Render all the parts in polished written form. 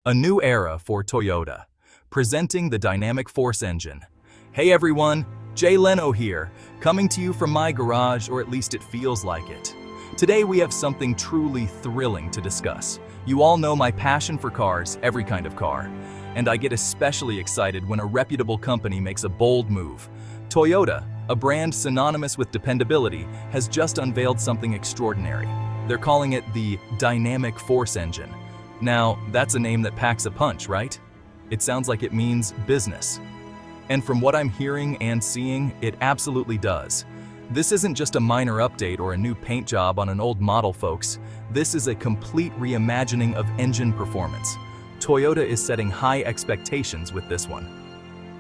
A new era for Toyota, presenting the dynamic force engine. Hey everyone, Jay Leno here, coming to you from my garage, or at least it feels like it. Today we have something truly thrilling to discuss. You all know my passion for cars, every kind of car, and I get especially excited when a reputable company makes a bold move. Toyota, a brand synonymous with dependability, has just unveiled something extraordinary. They're calling it the dynamic force engine. Now, that's a name that packs a punch, right? It sounds like it means business. And from what I'm hearing and seeing, it absolutely does. This isn't just a minor update or a new paint job on an old model, folks. This is a complete reimagining of engine performance. Toyota is setting high expectations with this one.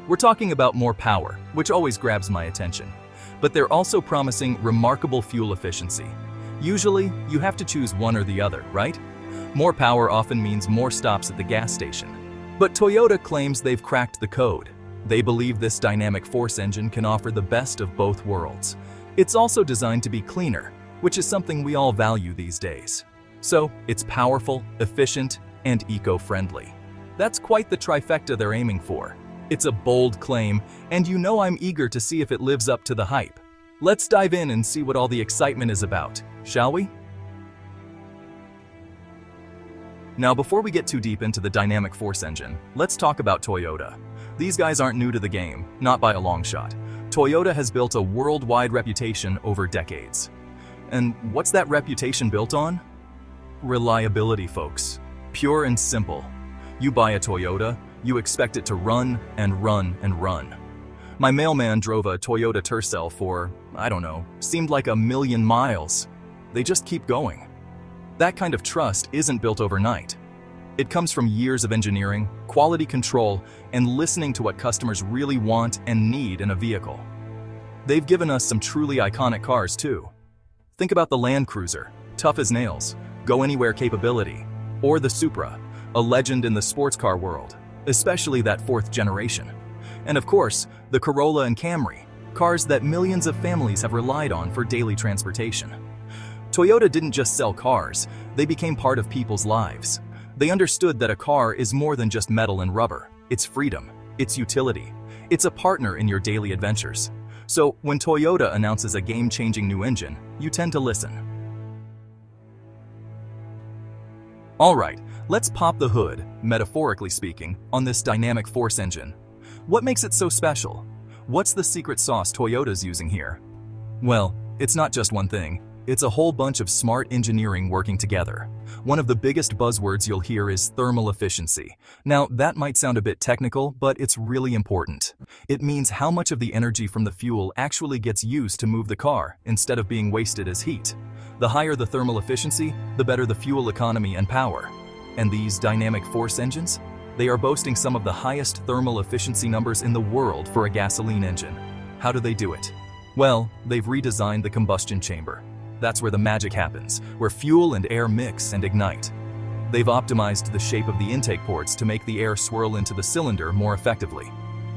We're talking about more power, which always grabs my attention. But they're also promising remarkable fuel efficiency. Usually, you have to choose one or the other, right? More power often means more stops at the gas station. But Toyota claims they've cracked the code. They believe this dynamic force engine can offer the best of both worlds. It's also designed to be cleaner, which is something we all value these days. So, it's powerful, efficient, and eco-friendly. That's quite the trifecta they're aiming for. It's a bold claim, and you know I'm eager to see if it lives up to the hype. Let's dive in and see what all the excitement is about, shall we? Now, before we get too deep into the dynamic force engine, let's talk about Toyota. These guys aren't new to the game, not by a long shot. Toyota has built a worldwide reputation over decades. And what's that reputation built on? Reliability, folks. Pure and simple. You buy a Toyota, you expect it to run and run and run. My mailman drove a Toyota Tercel for, seemed like 1,000,000 miles. They just keep going. That kind of trust isn't built overnight. It comes from years of engineering, quality control, and listening to what customers really want and need in a vehicle. They've given us some truly iconic cars too. Think about the Land Cruiser, tough as nails, go-anywhere capability, or the Supra, a legend in the sports car world, especially that fourth generation. And of course, the Corolla and Camry, cars that millions of families have relied on for daily transportation. Toyota didn't just sell cars, they became part of people's lives. They understood that a car is more than just metal and rubber. It's freedom, it's utility, it's a partner in your daily adventures. So when Toyota announces a game-changing new engine, you tend to listen. Alright, let's pop the hood, metaphorically speaking, on this dynamic force engine. What makes it so special? What's the secret sauce Toyota's using here? Well, it's not just one thing. It's a whole bunch of smart engineering working together. One of the biggest buzzwords you'll hear is thermal efficiency. Now, that might sound a bit technical, but it's really important. It means how much of the energy from the fuel actually gets used to move the car, instead of being wasted as heat. The higher the thermal efficiency, the better the fuel economy and power. And these dynamic force engines? They are boasting some of the highest thermal efficiency numbers in the world for a gasoline engine. How do they do it? Well, they've redesigned the combustion chamber. That's where the magic happens, where fuel and air mix and ignite. They've optimized the shape of the intake ports to make the air swirl into the cylinder more effectively.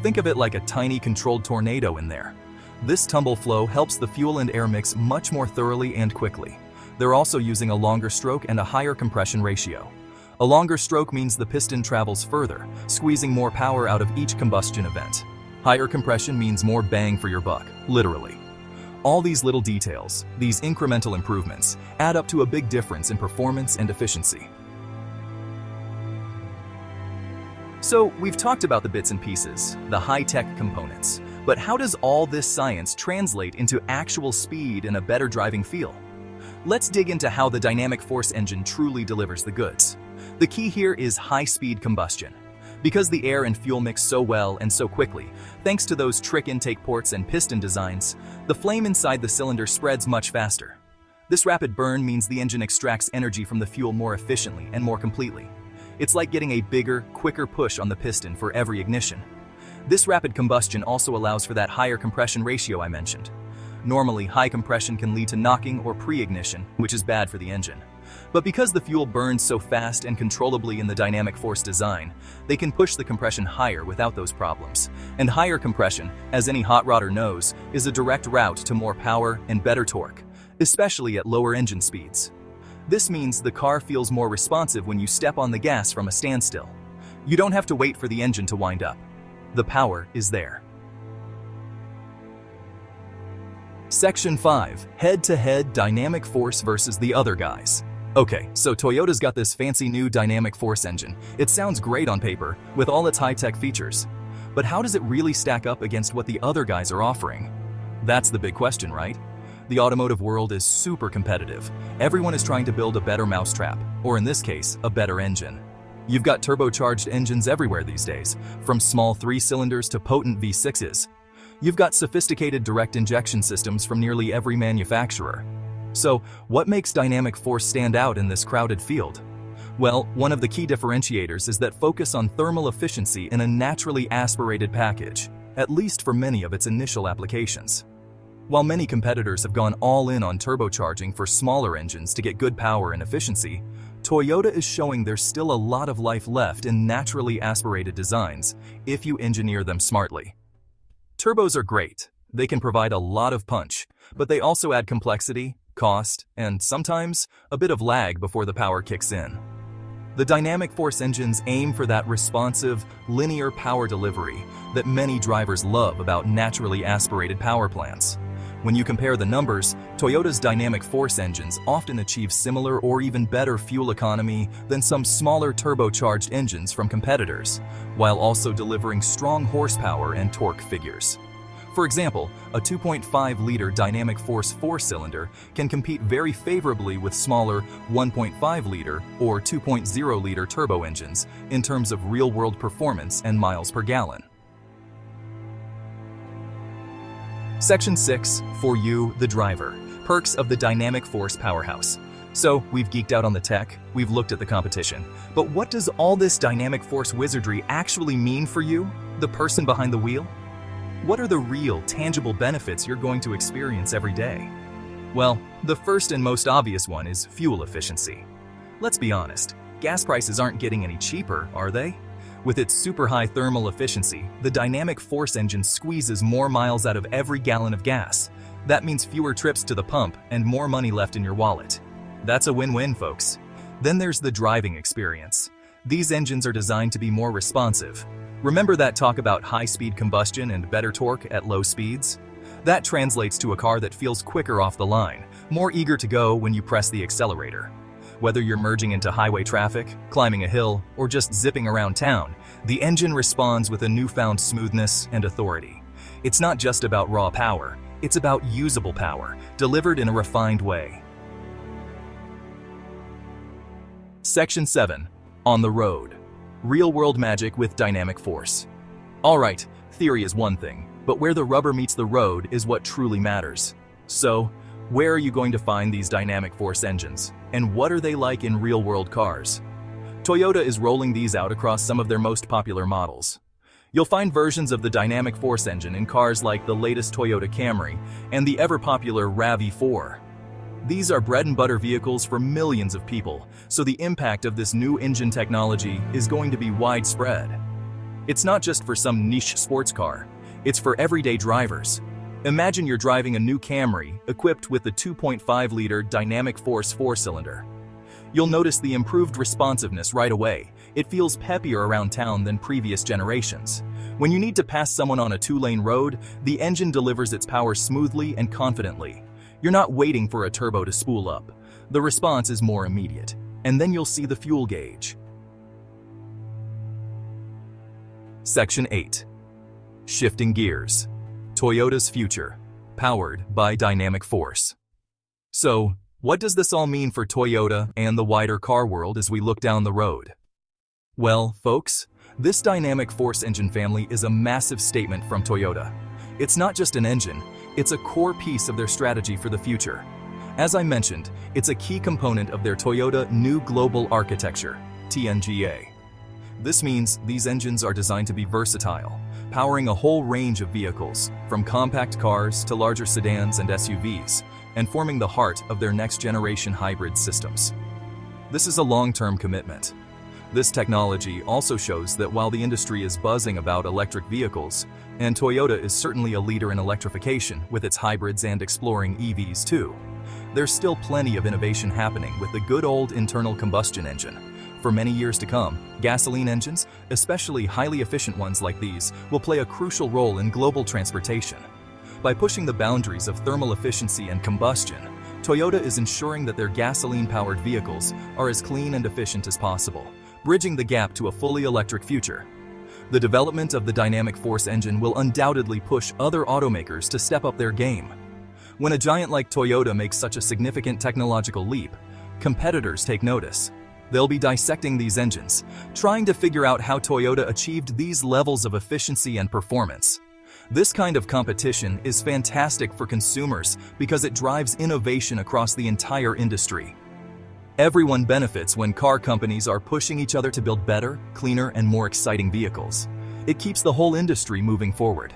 Think of it like a tiny controlled tornado in there. This tumble flow helps the fuel and air mix much more thoroughly and quickly. They're also using a longer stroke and a higher compression ratio. A longer stroke means the piston travels further, squeezing more power out of each combustion event. Higher compression means more bang for your buck, literally. All these little details, these incremental improvements, add up to a big difference in performance and efficiency. So, we've talked about the bits and pieces, the high-tech components, but how does all this science translate into actual speed and a better driving feel? Let's dig into how the dynamic force engine truly delivers the goods. The key here is high-speed combustion. Because the air and fuel mix so well and so quickly, thanks to those trick intake ports and piston designs, the flame inside the cylinder spreads much faster. This rapid burn means the engine extracts energy from the fuel more efficiently and more completely. It's like getting a bigger, quicker push on the piston for every ignition. This rapid combustion also allows for that higher compression ratio I mentioned. Normally, high compression can lead to knocking or pre-ignition, which is bad for the engine. But because the fuel burns so fast and controllably in the dynamic force design, they can push the compression higher without those problems. And higher compression, as any hot rodder knows, is a direct route to more power and better torque, especially at lower engine speeds. This means the car feels more responsive when you step on the gas from a standstill. You don't have to wait for the engine to wind up. The power is there. Section 5. Head-to-head dynamic force versus the other guys. Okay, so Toyota's got this fancy new dynamic force engine. It sounds great on paper, with all its high-tech features. But how does it really stack up against what the other guys are offering? That's the big question, right? The automotive world is super competitive. Everyone is trying to build a better mousetrap, or in this case, a better engine. You've got turbocharged engines everywhere these days, from small 3-cylinders to potent V6s. You've got sophisticated direct injection systems from nearly every manufacturer. So, what makes dynamic force stand out in this crowded field? Well, one of the key differentiators is that focus on thermal efficiency in a naturally aspirated package, at least for many of its initial applications. While many competitors have gone all in on turbocharging for smaller engines to get good power and efficiency, Toyota is showing there's still a lot of life left in naturally aspirated designs if you engineer them smartly. Turbos are great. They can provide a lot of punch, but they also add complexity, cost, and sometimes a bit of lag before the power kicks in. The dynamic force engines aim for that responsive, linear power delivery that many drivers love about naturally aspirated power plants. When you compare the numbers, Toyota's dynamic force engines often achieve similar or even better fuel economy than some smaller turbocharged engines from competitors, while also delivering strong horsepower and torque figures. For example, a 2.5-liter dynamic force 4-cylinder can compete very favorably with smaller 1.5-liter or 2.0-liter turbo engines in terms of real-world performance and miles per gallon. Section 6, for you, the driver. Perks of the dynamic force powerhouse. So, we've geeked out on the tech, we've looked at the competition, but what does all this dynamic force wizardry actually mean for you, the person behind the wheel? What are the real, tangible benefits you're going to experience every day? Well, the first and most obvious one is fuel efficiency. Let's be honest, gas prices aren't getting any cheaper, are they? With its super high thermal efficiency, the dynamic force engine squeezes more miles out of every gallon of gas. That means fewer trips to the pump and more money left in your wallet. That's a win-win, folks. Then there's the driving experience. These engines are designed to be more responsive. Remember that talk about high-speed combustion and better torque at low speeds? That translates to a car that feels quicker off the line, more eager to go when you press the accelerator. Whether you're merging into highway traffic, climbing a hill, or just zipping around town, the engine responds with a newfound smoothness and authority. It's not just about raw power, it's about usable power, delivered in a refined way. Section 7. On the road. Real-world magic with dynamic force. Alright, theory is one thing, but where the rubber meets the road is what truly matters. So, where are you going to find these dynamic force engines? And what are they like in real-world cars? Toyota is rolling these out across some of their most popular models. You'll find versions of the dynamic force engine in cars like the latest Toyota Camry and the ever-popular RAV4. These are bread-and-butter vehicles for millions of people, so the impact of this new engine technology is going to be widespread. It's not just for some niche sports car, it's for everyday drivers. Imagine you're driving a new Camry equipped with the 2.5-liter dynamic force 4-cylinder. You'll notice the improved responsiveness right away. It feels peppier around town than previous generations. When you need to pass someone on a 2-lane road, the engine delivers its power smoothly and confidently. You're not waiting for a turbo to spool up. The response is more immediate. And then you'll see the fuel gauge. Section 8. Shifting gears. Toyota's future, powered by dynamic force. So, what does this all mean for Toyota and the wider car world as we look down the road? Well, folks, this dynamic force engine family is a massive statement from Toyota. It's not just an engine, it's a core piece of their strategy for the future. As I mentioned, it's a key component of their Toyota New Global Architecture, TNGA. This means these engines are designed to be versatile, powering a whole range of vehicles, from compact cars to larger sedans and SUVs, and forming the heart of their next-generation hybrid systems. This is a long-term commitment. This technology also shows that while the industry is buzzing about electric vehicles, and Toyota is certainly a leader in electrification with its hybrids and exploring EVs too, there's still plenty of innovation happening with the good old internal combustion engine. For many years to come, gasoline engines, especially highly efficient ones like these, will play a crucial role in global transportation. By pushing the boundaries of thermal efficiency and combustion, Toyota is ensuring that their gasoline-powered vehicles are as clean and efficient as possible, bridging the gap to a fully electric future. The development of the dynamic force engine will undoubtedly push other automakers to step up their game. When a giant like Toyota makes such a significant technological leap, competitors take notice. They'll be dissecting these engines, trying to figure out how Toyota achieved these levels of efficiency and performance. This kind of competition is fantastic for consumers because it drives innovation across the entire industry. Everyone benefits when car companies are pushing each other to build better, cleaner, and more exciting vehicles. It keeps the whole industry moving forward.